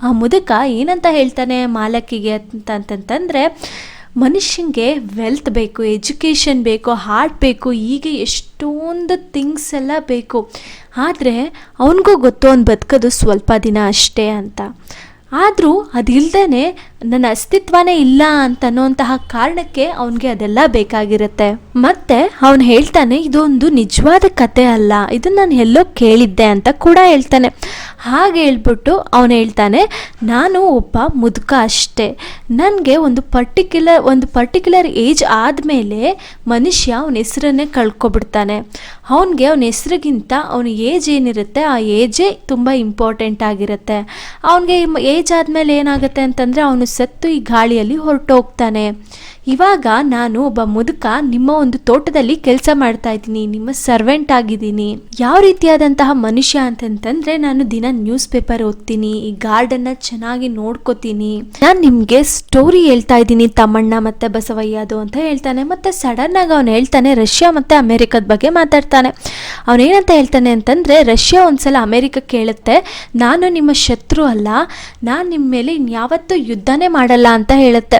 Speaker 1: ಆ ಮುದುಕ ಏನಂತ ಹೇಳ್ತಾನೆ ಮಾಲಕಿಗೆ ಅಂತಂತಂದರೆ, ಮನುಷ್ಯನಿಗೆ ವೆಲ್ತ್ ಬೇಕು, ಎಜುಕೇಷನ್ ಬೇಕು, ಹಾರ್ಟ್ ಬೇಕು, ಹೀಗೆ ಎಷ್ಟೊಂದು ಥಿಂಗ್ಸ್ ಎಲ್ಲ ಬೇಕು. ಆದರೆ ಅವನಿಗೂ ಗೊತ್ತು ಅವ್ನು ಬದುಕೋದು ಸ್ವಲ್ಪ ದಿನ ಅಷ್ಟೇ ಅಂತ. ಆದರೂ ಅದಿಲ್ಲದೇ ನನ್ನ ಅಸ್ತಿತ್ವನೇ ಇಲ್ಲ ಅಂತನ್ನೋಂತಹ ಕಾರಣಕ್ಕೆ ಅವನಿಗೆ ಅದೆಲ್ಲ ಬೇಕಾಗಿರುತ್ತೆ. ಮತ್ತು ಅವನು ಹೇಳ್ತಾನೆ, ಇದೊಂದು ನಿಜವಾದ ಕತೆ ಅಲ್ಲ, ಇದನ್ನು ನಾನು ಎಲ್ಲೋ ಕೇಳಿದ್ದೆ ಅಂತ ಕೂಡ ಹೇಳ್ತಾನೆ. ಹಾಗೆ ಹೇಳ್ಬಿಟ್ಟು ಅವನು ಹೇಳ್ತಾನೆ, ನಾನು ಒಬ್ಬ ಮುದುಕ ಅಷ್ಟೇ, ನನಗೆ ಒಂದು ಪರ್ಟಿಕ್ಯುಲರ್ ಏಜ್ ಆದಮೇಲೆ ಮನುಷ್ಯ ಅವನ ಹೆಸರನ್ನೇ ಕಳ್ಕೊಬಿಡ್ತಾನೆ. ಅವನಿಗೆ ಅವನ ಹೆಸರಿಗಿಂತ ಅವನ ಏಜ್ ಏನಿರುತ್ತೆ ಆ ಏಜೇ ತುಂಬ ಇಂಪಾರ್ಟೆಂಟ್ ಆಗಿರುತ್ತೆ. ಅವನಿಗೆ ಏಜ್ ಆದಮೇಲೆ ಏನಾಗುತ್ತೆ ಅಂತಂದರೆ ಅವನು ಸತ್ತು ಈ ಗಾಳಿಯಲ್ಲಿ ಹೊರಟೋಗ್ತಾನೆ. ಇವಾಗ ನಾನು ಒಬ್ಬ ಮುದುಕ ನಿಮ್ಮ ಒಂದು ತೋಟದಲ್ಲಿ ಕೆಲಸ ಮಾಡ್ತಾ ಇದ್ದೀನಿ, ನಿಮ್ಮ ಸರ್ವೆಂಟ್ ಆಗಿದ್ದೀನಿ. ಯಾವ ರೀತಿಯಾದಂತಹ ಮನುಷ್ಯ ಅಂತಂತಂದರೆ, ನಾನು ದಿನ ನ್ಯೂಸ್ ಪೇಪರ್ ಓದ್ತೀನಿ, ಈ ಗಾರ್ಡನ್ನ ಚೆನ್ನಾಗಿ ನೋಡ್ಕೋತೀನಿ, ನಾನು ನಿಮಗೆ ಸ್ಟೋರಿ ಹೇಳ್ತಾ ಇದ್ದೀನಿ ತಮ್ಮಣ್ಣ ಮತ್ತು ಬಸವಯ್ಯದು ಅಂತ ಹೇಳ್ತಾನೆ. ಮತ್ತು ಸಡನ್ನಾಗಿ ಅವನು ಹೇಳ್ತಾನೆ ರಷ್ಯಾ ಮತ್ತು ಅಮೇರಿಕದ ಬಗ್ಗೆ ಮಾತಾಡ್ತಾನೆ. ಅವನೇನಂತ ಹೇಳ್ತಾನೆ ಅಂತಂದರೆ, ರಷ್ಯಾ ಒಂದ್ಸಲ ಅಮೇರಿಕಕ್ಕೆ ಕೇಳುತ್ತೆ, ನಾನು ನಿಮ್ಮ ಶತ್ರು ಅಲ್ಲ, ನಾನು ನಿಮ್ಮ ಮೇಲೆ ಇನ್ಯಾವತ್ತೂ ಯುದ್ಧನೇ ಮಾಡಲ್ಲ ಅಂತ ಹೇಳುತ್ತೆ.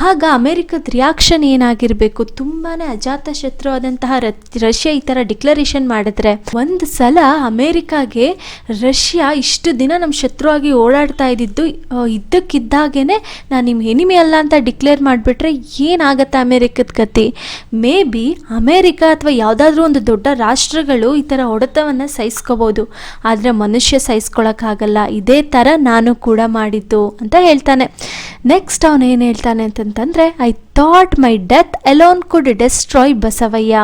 Speaker 1: ಆಗ ಅಮೇರಿಕದ ಅವ್ರದ್ದು ರಿಯಾಕ್ಷನ್ ಏನಾಗಿರಬೇಕು. ತುಂಬಾ ಅಜಾತಶತ್ರು ಆದಂತಹ ರಷ್ಯಾ ಈ ಥರ ಡಿಕ್ಲರೇಷನ್ ಮಾಡಿದ್ರೆ, ಒಂದು ಸಲ ಅಮೇರಿಕಾಗೆ ರಷ್ಯಾ ಇಷ್ಟು ದಿನ ನಮ್ಮ ಶತ್ರುವಾಗಿ ಓಡಾಡ್ತಾ ಇದ್ದಿದ್ದು ಇದ್ದಕ್ಕಿದ್ದಾಗೇ ನಾನು ನಿಮ್ಮ ಎನಿಮಿ ಅಲ್ಲ ಅಂತ ಡಿಕ್ಲೇರ್ ಮಾಡಿಬಿಟ್ರೆ ಏನಾಗುತ್ತೆ ಅಮೇರಿಕದ ಗತಿ. ಮೇ ಬಿ ಅಮೇರಿಕಾ ಅಥವಾ ಯಾವುದಾದ್ರೂ ಒಂದು ದೊಡ್ಡ ರಾಷ್ಟ್ರಗಳು ಈ ಥರ ಹೊಡೆತವನ್ನು ಸಹಿಸ್ಕೋಬೋದು, ಆದರೆ ಮನುಷ್ಯ ಸಹಿಸ್ಕೊಳಕ್ಕಾಗಲ್ಲ. ಇದೇ ಥರ ನಾನು ಕೂಡ ಮಾಡಿದ್ದು ಅಂತ ಹೇಳ್ತಾನೆ. ನೆಕ್ಸ್ಟ್ ಅವನು ಏನು ಹೇಳ್ತಾನೆ ಅಂತಂತಂದರೆ, I thought my death alone could destroy Basavayya.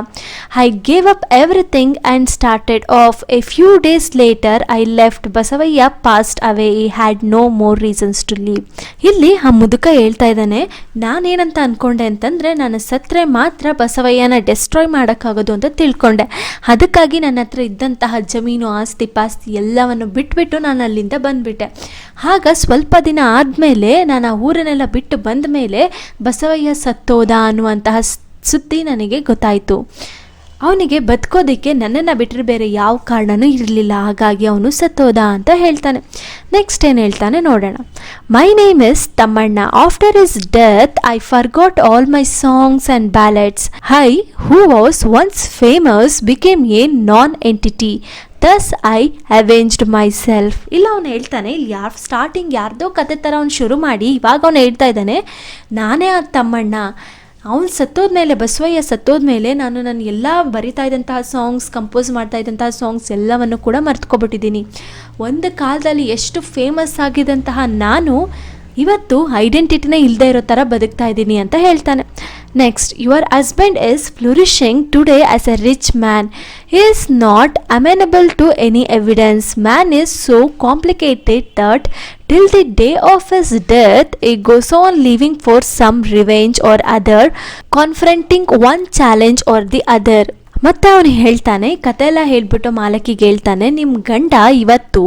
Speaker 1: I gave up everything and started off. A few days later I left. Basavayya passed away. He had no more reasons to leave. ಇಲ್ಲಿ ಆ ಮುದುಕ ಹೇಳ್ತಾ ಇದ್ದಾನೆ, ನಾನೇನಂತ ಅಂದ್ಕೊಂಡೆ ಅಂತಂದರೆ, ನಾನು ಸತ್ತರೆ ಮಾತ್ರ ಬಸವಯ್ಯನ ಡೆಸ್ಟ್ರಾಯ್ ಮಾಡೋಕ್ಕಾಗೋದು ಅಂತ ತಿಳ್ಕೊಂಡೆ. ಅದಕ್ಕಾಗಿ ನನ್ನ ಹತ್ರ ಇದ್ದಂತಹ ಜಮೀನು, ಆಸ್ತಿ ಪಾಸ್ತಿ ಎಲ್ಲವನ್ನು ಬಿಟ್ಬಿಟ್ಟು ನಾನು ಅಲ್ಲಿಂದ ಬಂದುಬಿಟ್ಟೆ. ಆಗ ಸ್ವಲ್ಪ ದಿನ ಆದಮೇಲೆ ನಾನು ಆ ಊರನ್ನೆಲ್ಲ ಬಿಟ್ಟು ಬಂದ ಮೇಲೆ ಬಸವಯ್ಯ ಸತ್ತೋದ ಅನ್ನುವಂತಹ ಸುದ್ದಿ ನನಗೆ ಗೊತ್ತಾಯಿತು. ಅವನಿಗೆ ಬದುಕೋದಕ್ಕೆ ನನ್ನನ್ನು ಬಿಟ್ಟರೆ ಬೇರೆ ಯಾವ ಕಾರಣನೂ ಇರಲಿಲ್ಲ, ಹಾಗಾಗಿ ಅವನು ಸತ್ತೋದ ಅಂತ ಹೇಳ್ತಾನೆ. ನೆಕ್ಸ್ಟ್ ಏನು ಹೇಳ್ತಾನೆ ನೋಡೋಣ. My name is Thammanna. After his death I forgot all my songs and ballads. I who was once famous became a non entity. Thus I avenged myself. ಇಲ್ಲ ಅವನು ಹೇಳ್ತಾನೆ, ಇಲ್ಲಿ ಸ್ಟಾರ್ಟಿಂಗ್ ಯಾರ್ದೋ ಕತೆ ಥರ ಅವ್ನು ಶುರು ಮಾಡಿ ಇವಾಗ ಅವನು ಹೇಳ್ತಾ ಇದ್ದಾನೆ, ನಾನೇ ಆ ತಮ್ಮಣ್ಣ. ಅವನು ಸತ್ತೋದ್ಮೇಲೆ, ಬಸವಯ್ಯ ಸತ್ತೋದ್ಮೇಲೆ ನಾನು ಎಲ್ಲ ಬರಿತಾ ಇದ್ದಂತಹ ಸಾಂಗ್ಸ್, ಕಂಪೋಸ್ ಮಾಡ್ತಾ ಇದ್ದಂತಹ ಸಾಂಗ್ಸ್ ಎಲ್ಲವನ್ನು ಕೂಡ ಮರ್ತ್ಕೊಬಿಟ್ಟಿದ್ದೀನಿ. ಒಂದು ಕಾಲದಲ್ಲಿ ಎಷ್ಟು ಫೇಮಸ್ ಆಗಿದ್ದಂತಹ ನಾನು ಇವತ್ತು ಐಡೆಂಟಿಟಿನೇ ಇಲ್ಲದೆ ಇರೋ ಥರ ಬದುಕ್ತಾ ಇದ್ದೀನಿ ಅಂತ ಹೇಳ್ತಾನೆ. Next, your husband is flourishing today as a rich man. He is not amenable to any evidence. Man is so complicated that till the day of his death he goes on living for some revenge or other, confronting one challenge or the other. ಮತ್ತು ಅವನು ಹೇಳ್ತಾನೆ, ಕತೆ ಎಲ್ಲ ಹೇಳ್ಬಿಟ್ಟು ಮಾಲಕಿಗೆ ಹೇಳ್ತಾನೆ, ನಿಮ್ಮ ಗಂಡ ಇವತ್ತು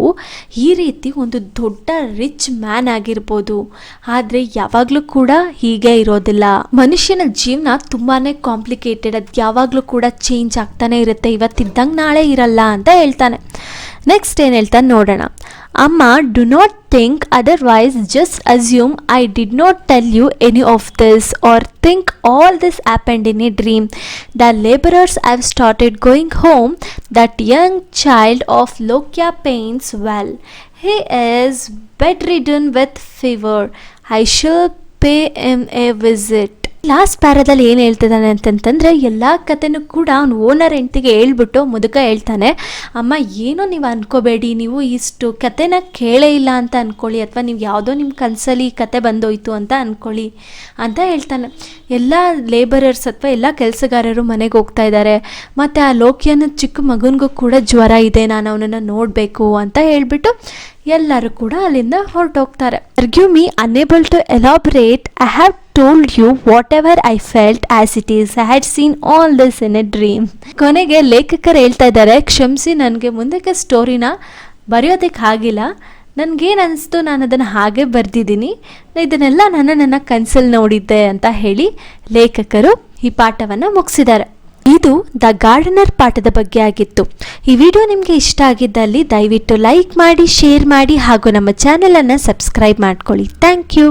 Speaker 1: ಈ ರೀತಿ ಒಂದು ದೊಡ್ಡ ರಿಚ್ ಮ್ಯಾನ್ ಆಗಿರ್ಬೋದು, ಆದರೆ ಯಾವಾಗಲೂ ಕೂಡ ಹೀಗೆ ಇರೋದಿಲ್ಲ. ಮನುಷ್ಯನ ಜೀವನ ತುಂಬಾ ಕಾಂಪ್ಲಿಕೇಟೆಡ್, ಅದು ಯಾವಾಗಲೂ ಕೂಡ ಚೇಂಜ್ ಆಗ್ತಾನೆ ಇರುತ್ತೆ, ಇವತ್ತಿದ್ದಂಗೆ ನಾಳೆ ಇರಲ್ಲ ಅಂತ ಹೇಳ್ತಾನೆ. ನೆಕ್ಸ್ಟ್ ಏನು ಹೇಳ್ತಾನೆ ನೋಡೋಣ. ಅಮ್ಮ, do not think otherwise, just assume I did not tell you any of this or think all this happened in a dream. The laborers have started going home. That young child of Lokia pains well. He is bedridden with fever. I shall pay him a visit. Last ಪ್ಯಾರಾದಲ್ಲಿ ಏನು ಹೇಳ್ತಿದ್ದಾನೆ ಅಂತಂತಂದರೆ, ಎಲ್ಲ ಕತೆನೂ ಕೂಡ ಅವ್ನು ಓನರ್ ಹೆಂಡ್ತಿಗೆ ಹೇಳ್ಬಿಟ್ಟು ಮುದುಕ ಹೇಳ್ತಾನೆ, ಅಮ್ಮ ಏನೋ ನೀವು ಅಂದ್ಕೋಬೇಡಿ, ನೀವು ಇಷ್ಟು ಕತೆನ ಕೇಳೇ ಇಲ್ಲ ಅಂತ ಅಂದ್ಕೊಳ್ಳಿ, ಅಥವಾ ನೀವು ಯಾವುದೋ ನಿಮ್ಮ ಕನಸಲ್ಲಿ ಕತೆ ಬಂದೋಯ್ತು ಅಂತ ಅಂದ್ಕೊಳ್ಳಿ ಅಂತ ಹೇಳ್ತಾನೆ. ಎಲ್ಲ ಲೇಬರರ್ಸ್ ಅಥವಾ ಎಲ್ಲ ಕೆಲಸಗಾರರು ಮನೆಗೆ ಹೋಗ್ತಾ ಇದ್ದಾರೆ. ಮತ್ತು ಆ ಲೋಕಿಯನ ಚಿಕ್ಕ ಮಗನಿಗೂ ಕೂಡ ಜ್ವರ ಇದೆ, ನಾನು ಅವನನ್ನು ನೋಡಬೇಕು ಅಂತ ಹೇಳಿಬಿಟ್ಟು ಎಲ್ಲರೂ ಕೂಡ ಅಲ್ಲಿಂದ ಹೊರಟೋಗ್ತಾರೆ. Argue me unable to elaborate. I have told you whatever I felt as it is. I had seen all this in a dream. ಕೊನೆಗೆ ಲೇಖಕರು ಹೇಳ್ತಾ ಇದ್ದಾರೆ, ಕ್ಷಮಿಸಿ, ನನಗೆ ಮುಂದಕ್ಕೆ ಸ್ಟೋರಿನ ಬರೆಯೋದಕ್ಕೆ ಆಗಿಲ್ಲ, ನನಗೇನು ಅನಿಸ್ತು ನಾನು ಅದನ್ನು ಹಾಗೆ ಬರೆದಿದ್ದೀನಿ, ಇದನ್ನೆಲ್ಲ ನಾನು ನನ್ನ ಕನಸಲ್ಲಿ ನೋಡಿದ್ದೆ ಅಂತ ಹೇಳಿ ಲೇಖಕರು ಈ ಪಾಠವನ್ನು ಮುಗಿಸಿದ್ದಾರೆ. ಇದು ದ ಗಾರ್ಡನರ್ ಪಾಠದ ಬಗ್ಗೆ ಆಗಿತ್ತು. ಈ ವಿಡಿಯೋ ನಿಮಗೆ ಇಷ್ಟ ಆಗಿದ್ದಲ್ಲಿ ದಯವಿಟ್ಟು ಲೈಕ್ ಮಾಡಿ, ಶೇರ್ ಮಾಡಿ ಹಾಗೂ ನಮ್ಮ ಚಾನೆಲನ್ನು ಸಬ್ಸ್ಕ್ರೈಬ್ ಮಾಡ್ಕೊಳ್ಳಿ. Thank you.